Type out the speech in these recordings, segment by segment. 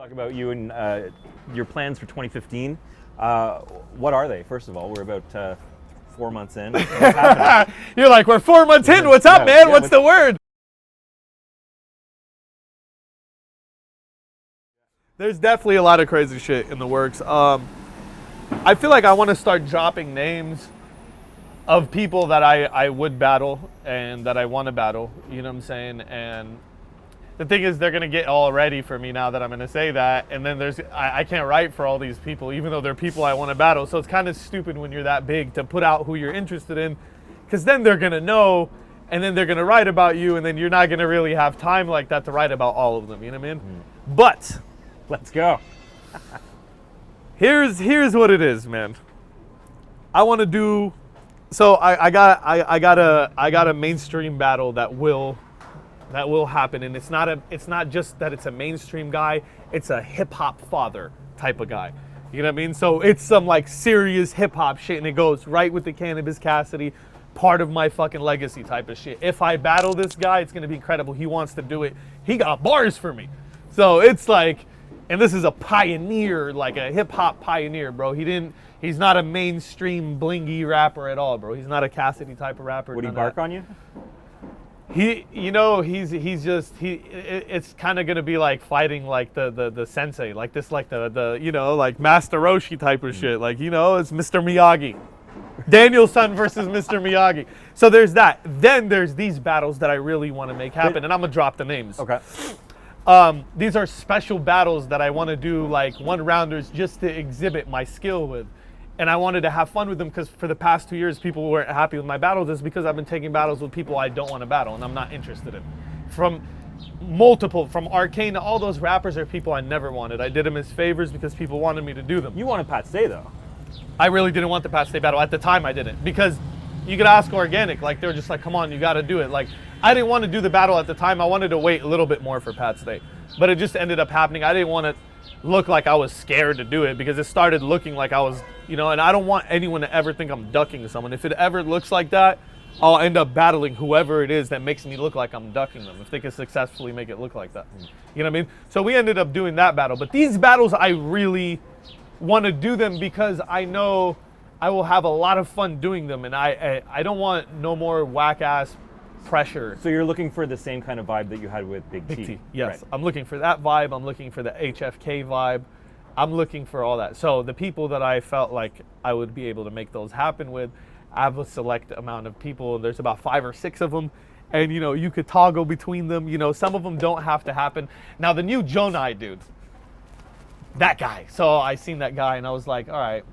Talk about you and your plans for 2015. What are they? First of all, we're about 4 months in. What's happening? You're like, we're 4 months in. What's up, man? What's the word? There's definitely a lot of crazy shit in the works. I feel like I want to start dropping names of people that I would battle and that I want to battle. You know what I'm saying? And the thing is, they're going to get all ready for me now that I'm going to say that. And then I can't write for all these people, even though they're people I want to battle. So it's kind of stupid when you're that big to put out who you're interested in, because then they're going to know, and then they're going to write about you, and then you're not going to really have time like that to write about all of them. You know what I mean? But Let's go. here's what it is, man. I want to do. So I got a mainstream battle that will happen, and it's not just that it's a mainstream guy, it's a hip hop father type of guy. You know what I mean? So it's some like serious hip hop shit, and it goes right with the Cannabis Cassidy, part of my fucking legacy type of shit. If I battle this guy, it's gonna be incredible. He wants to do it. He got bars for me. So it's like, and this is a pioneer, like a hip hop pioneer, bro. He's not a mainstream blingy rapper at all, bro. He's not a Cassidy type of rapper. Would he bark on you? It's kind of gonna be like fighting like the sensei, like this, like the like Master Roshi type of shit. Like, it's Mr. Miyagi. Daniel-san versus Mr. Miyagi. So there's that. Then there's these battles that I really want to make happen, and I'm gonna drop the names. Okay. These are special battles that I want to do, like one-rounders, just to exhibit my skill with. And I wanted to have fun with them, because for the past 2 years, people weren't happy with my battles. It's because I've been taking battles with people I don't want to battle and I'm not interested in. From Arcane to all those rappers are people I never wanted. I did them as favors because people wanted me to do them. You wanted Pat Stay, though. I really didn't want the Pat Stay battle. At the time, I didn't. Because you could ask Organic, like, they were just like, come on, you got to do it. Like, I didn't want to do the battle at the time. I wanted to wait a little bit more for Pat Stay. But it just ended up happening. I didn't want to look like I was scared to do it, because it started looking like I was, and I don't want anyone to ever think I'm ducking someone. If it ever looks like that, I'll end up battling whoever it is that makes me look like I'm ducking them, if they can successfully make it look like that. You know what I mean? So we ended up doing that battle. But these battles, I really want to do them because I know I will have a lot of fun doing them, and I don't want no more whack-ass pressure. So you're looking for the same kind of vibe that you had with Big T. Yes, Right. I'm looking for that vibe. I'm looking for the HFK vibe. I'm looking for all that. So the people that I felt like I would be able to make those happen with, I have a select amount of people. There's about 5 or 6 of them, and you could toggle between them. Some of them don't have to happen. Now the new Jonai dude, that guy. So I seen that guy and I was like, all right,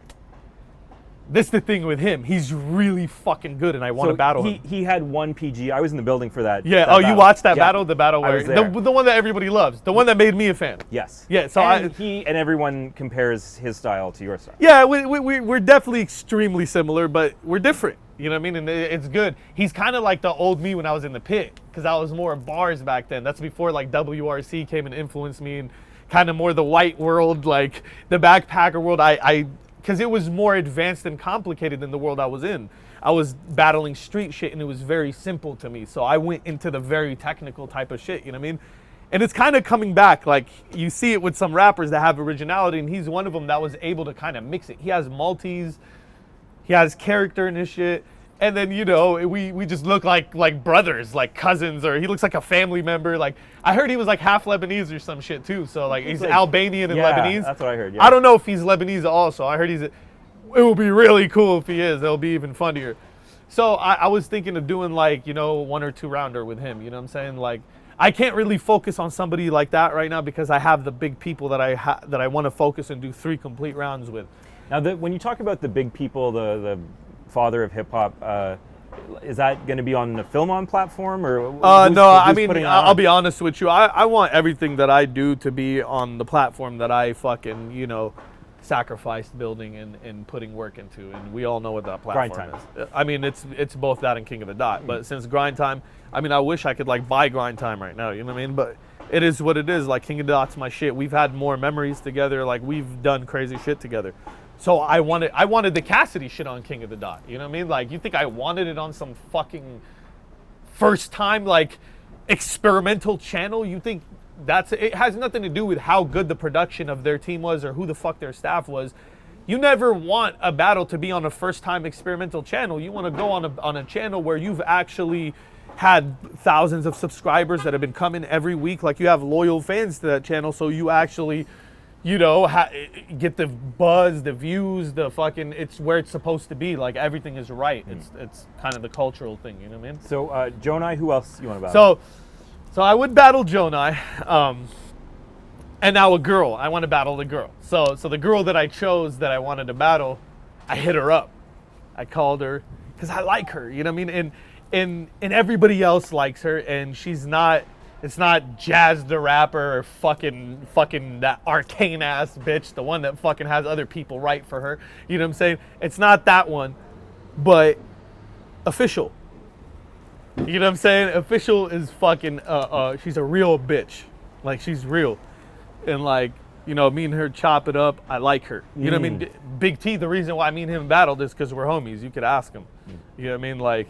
this is the thing with him. He's really fucking good, and I want to battle him. He had 1 PG. I was in the building for that. Yeah. That You battle. watched that Yeah. battle? The battle where the one that everybody loves, the one that made me a fan. Yes. Yeah. So and he and everyone compares his style to your style. Yeah, we're definitely extremely similar, but we're different. You know what I mean? And it's good. He's kind of like the old me when I was in the pit, because I was more bars back then. That's before like WRC came and influenced me, and kind of more the white world, like the backpacker world. Because it was more advanced and complicated than the world I was in. I was battling street shit, and it was very simple to me. So I went into the very technical type of shit, you know what I mean? And it's kind of coming back. Like, you see it with some rappers that have originality, and he's one of them that was able to kind of mix it. He has multis, he has character in his shit, and then, we just look like brothers, like cousins, or he looks like a family member. Like, I heard he was like half Lebanese or some shit too. So like he's like, Albanian and Lebanese. That's what I heard. Yeah. I don't know if he's Lebanese also. I heard it will be really cool if he is. It'll be even funnier. So I was thinking of doing like, 1 or 2 rounder with him. You know what I'm saying? Like, I can't really focus on somebody like that right now, because I have the big people that I want to focus and do 3 complete rounds with. Now, when you talk about the big people, the father of hip hop, is that going to be on the Film On platform, or? No, I mean, I'll be honest with you. I want everything that I do to be on the platform that I fucking, sacrificed building and putting work into, and we all know what that platform is. I mean, it's both that and King of the Dot. But since Grind Time, I mean, I wish I could like buy Grind Time right now. You know what I mean? But it is what it is. Like, King of the Dot's my shit. We've had more memories together. Like, we've done crazy shit together. So I wanted the Cassidy shit on King of the Dot. You know what I mean? Like, you think I wanted it on some fucking first time like experimental channel? You think it has nothing to do with how good the production of their team was or who the fuck their staff was. You never want a battle to be on a first-time experimental channel. You want to go on a channel where you've actually had thousands of subscribers that have been coming every week. Like, you have loyal fans to that channel, so you actually, you know, get the buzz, the views, the fucking, it's where it's supposed to be. Like, everything is right. It's kind of the cultural thing, you know what I mean? So, Jonai, who else you want to battle? So I would battle Jonai. And now a girl. I want to battle the girl. So the girl that I chose that I wanted to battle, I hit her up. I called her because I like her. You know what I mean? And everybody else likes her, and she's not. It's not Jazz the rapper or fucking that arcane ass bitch, the one that fucking has other people write for her. You know what I'm saying? It's not that one, but Official. You know what I'm saying? Official is fucking, she's a real bitch. Like, she's real. And, like, you know, me and her chop it up. I like her. You know what I mean? Big T, the reason why me and him battled is because we're homies. You could ask him. You know what I mean? Like,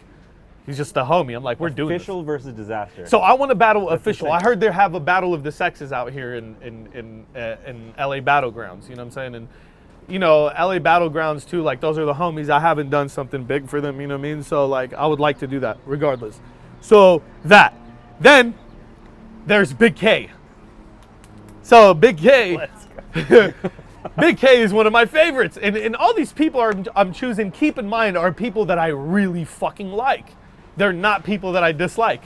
he's just a homie. I'm like, we're doing this. Official versus Dizaster. So I want to battle Official. I heard they have a battle of the sexes out here in LA Battlegrounds. You know what I'm saying? And, you know, LA Battlegrounds too, like, those are the homies. I haven't done something big for them, you know what I mean? So, like, I would like to do that regardless. So, that. Then, there's Big K. So, Big K. Big K is one of my favorites. And all these people I'm choosing, keep in mind, are people that I really fucking like. They're not people that I dislike.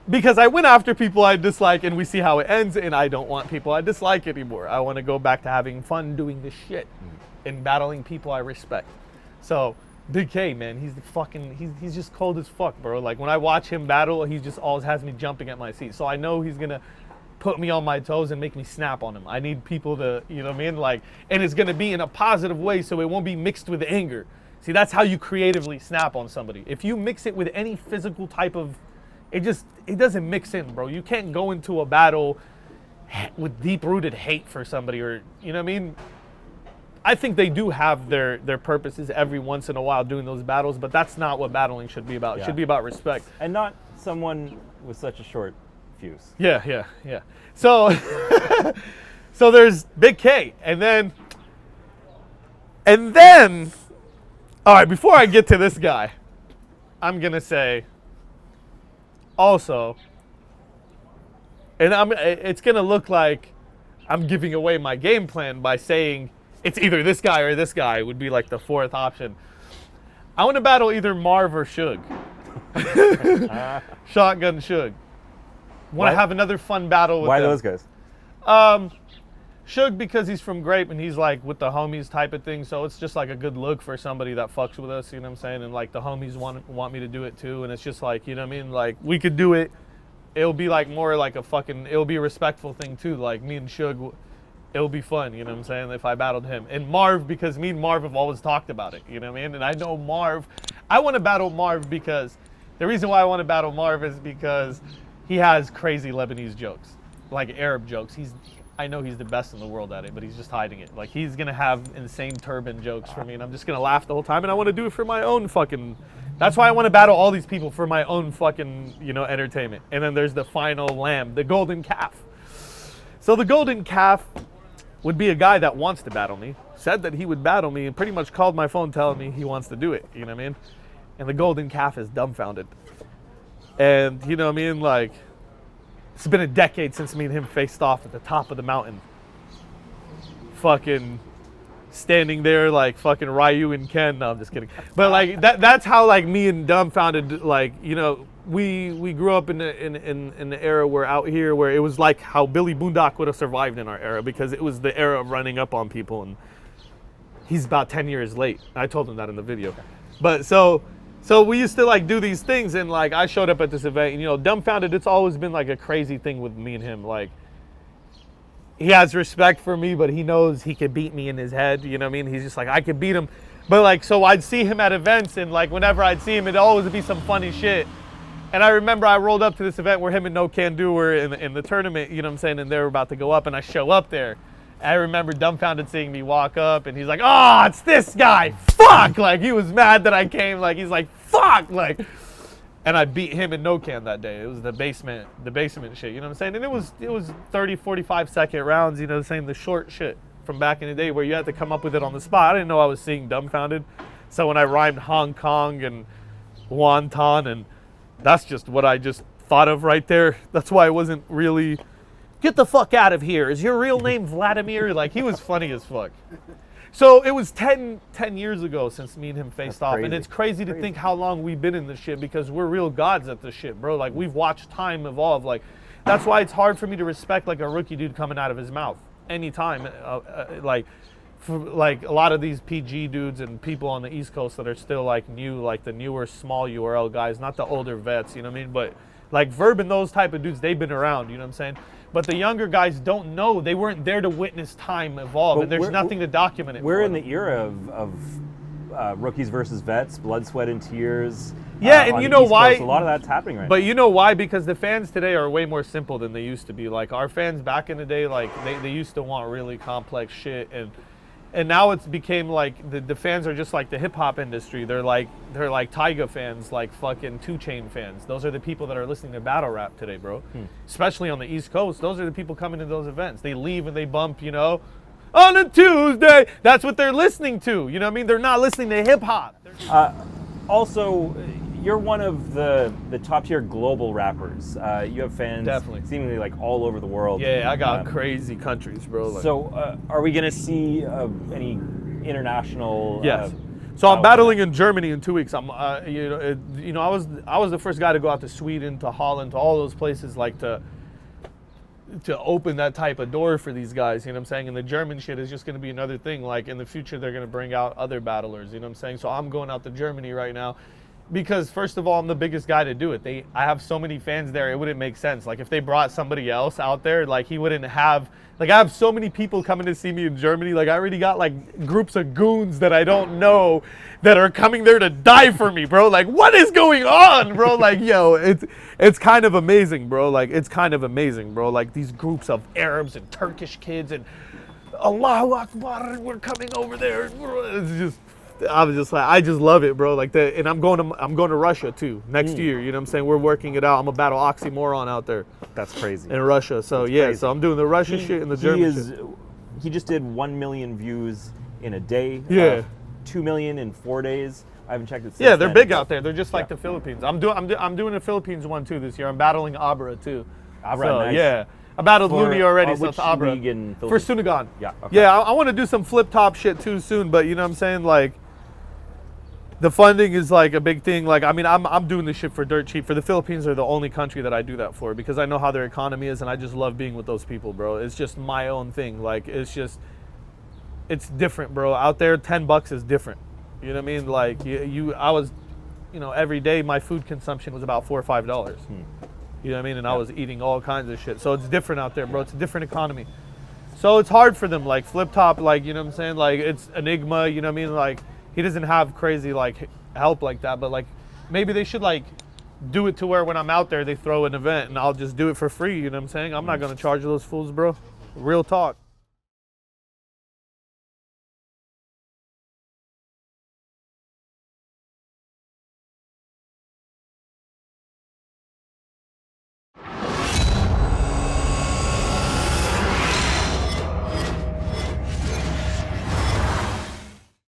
Because I went after people I dislike and we see how it ends, and I don't want people I dislike anymore. I want to go back to having fun doing this shit and battling people I respect. So, Big K, man, he's just cold as fuck, bro. Like, when I watch him battle, he just always has me jumping at my seat. So I know he's going to put me on my toes and make me snap on him. I need people to, you know what I mean? Like, and it's going to be in a positive way, so it won't be mixed with anger. See, that's how you creatively snap on somebody. If you mix it with any physical type of, it doesn't mix in, bro. You can't go into a battle with deep-rooted hate for somebody, or, you know what I mean? I think they do have their purposes every once in a while doing those battles, but that's not what battling should be about. It should be about respect. And not someone with such a short fuse. Yeah. So, so there's Big K, and then, all right, before I get to this guy, I'm going to say, also, and it's going to look like I'm giving away my game plan by saying it's either this guy or this guy would be like the fourth option. I want to battle either Marv or Suge. Shotgun Suge. Want to have another fun battle with Why them. those guys? Suge, because he's from Grape and he's like with the homies type of thing, so it's just like a good look for somebody that fucks with us, you know what I'm saying? And like the homies want me to do it too, and it's just like, you know what I mean? Like, we could do it. It'll be like more like it'll be a respectful thing too. Like, me and Suge, it'll be fun, you know what I'm saying, if I battled him. And Marv, because me and Marv have always talked about it, you know what I mean? And I know Marv, I want to battle Marv because, the reason why I want to battle Marv is because he has crazy Lebanese jokes, like Arab jokes. I know he's the best in the world at it, but he's just hiding it. Like, he's going to have insane turban jokes for me, and I'm just going to laugh the whole time, and I want to do it for my own fucking, that's why I want to battle all these people for my own fucking, you know, entertainment. And then there's the final lamb, the golden calf. So the golden calf would be a guy that wants to battle me, said that he would battle me, and pretty much called my phone telling me he wants to do it, you know what I mean? And the golden calf is dumbfounded. And, you know what I mean, like, it's been a decade since me and him faced off at the top of the mountain. Fucking standing there like fucking Ryu and Ken. No, I'm just kidding. But like that's how like me and Dumbfounded, like, you know, we grew up in the era where out here where it was like how Billy Boondock would have survived in our era, because it was the era of running up on people, and he's about 10 years late. I told him that in the video. But so we used to like do these things, and like I showed up at this event, and, you know, Dumbfounded, it's always been like a crazy thing with me and him. Like, he has respect for me, but he knows he could beat me in his head, you know what I mean? He's just like, I could beat him. But like, so I'd see him at events, and like whenever I'd see him, it'd always be some funny shit. And I remember I rolled up to this event where him and No Can Do were in the tournament, you know what I'm saying? And they were about to go up, and I show up there. I remember Dumbfounded seeing me walk up, and he's like, "Oh, it's this guy. Fuck!" Like, he was mad that I came. Like, he's like, "Fuck!" Like, And I beat him in no can that day. It was the basement shit, you know what I'm saying? And it was 30, 45-second rounds, you know what I'm saying? The short shit from back in the day where you had to come up with it on the spot. I didn't know I was seeing dumbfounded. So when I rhymed Hong Kong and wonton, and that's just what I just thought of right there. That's why I wasn't really, get the fuck out of here. Is your real name Vladimir? Like, he was funny as fuck. So it was 10 years ago since me and him faced off. And it's crazy to think how long we've been in this shit, because we're real gods at this shit, bro. Like, we've watched time evolve. Like, that's why it's hard for me to respect, like, a rookie dude coming out of his mouth anytime. Like a lot of these PG dudes and people on the East Coast that are still, like, new, like the newer small URL guys, not the older vets, you know what I mean? But, like, Verb and those type of dudes, they've been around, you know what I'm saying? But the younger guys don't know. They weren't there to witness time evolve, but and there's nothing to document it. We're in the era of rookies versus vets, blood, sweat, and tears. Yeah, and you know why? Coast, a lot of that's happening right now. But you know why? Because the fans today are way more simple than they used to be. Like, our fans back in the day, like, they used to want really complex shit, and now it's became like the fans are just like the hip hop industry. They're like Tyga fans, like fucking 2 Chainz fans. Those are the people that are listening to battle rap today, bro. Especially on the East Coast. Those are the people coming to those events. They leave and they bump, you know, on a Tuesday. That's what they're listening to. You know what I mean? They're not listening to hip hop. Also, you're one of the top tier global rappers. You have fans seemingly like all over the world. Yeah, I got crazy countries, bro. Like, so are we gonna see any international? Yes. So I'm battling in Germany in 2 weeks. I'm, I was the first guy to go out to Sweden, to Holland, to all those places, like to open that type of door for these guys. You know what I'm saying? And the German shit is just gonna be another thing. Like, in the future, they're gonna bring out other battlers. You know what I'm saying? So I'm going out to Germany right now. Because first of all, I'm the biggest guy to do it. I have so many fans there, it wouldn't make sense. Like, if they brought somebody else out there, like, he wouldn't have, like, I have so many people coming to see me in Germany. Like, I already got like groups of goons that I don't know that are coming there to die for me, bro. Like, what is going on, bro? Like, yo, it's kind of amazing, bro. Like, it's kind of amazing, bro. Like, these groups of Arabs and Turkish kids and Allahu Akbar, we're coming over there. It's just, I was just like, I just love it, bro. Like that, and I'm going to Russia too next year. You know what I'm saying? We're working it out. I'm gonna battle Oxymoron out there. That's crazy. In Russia. So that's crazy. So I'm doing the Russia shit and the German shit. He just did 1 million views in a day. Yeah. 2 million in 4 days. I haven't checked it since Yeah, they're then, big out there. They're just like the Philippines. I'm doing the Philippines one too this year. I'm battling Abra too. Abra, so, nice. Yeah. I battled Looney already, so which it's Abra. league in For Sunagan. Yeah. Okay. Yeah, I want to do some flip top shit too soon, but you know what I'm saying? Like, the funding is like a big thing. Like, I mean, I'm doing this shit for dirt cheap. For the Philippines, are the only country that I do that for, because I know how their economy is, and I just love being with those people, bro. It's just my own thing. Like, it's it's different, bro. Out there, $10 is different. You know what I mean? Like, I was, every day my food consumption was about $4 or $5. You know what I mean? And I was eating all kinds of shit. So it's different out there, bro. It's a different economy. So it's hard for them. Like, Flip Top, like, you know what I'm saying? Like, it's Enigma, you know what I mean? Like, he doesn't have crazy, like, help like that. But, like, maybe they should, like, do it to where when I'm out there, they throw an event and I'll just do it for free. You know what I'm saying? I'm not going to charge those fools, bro. Real talk.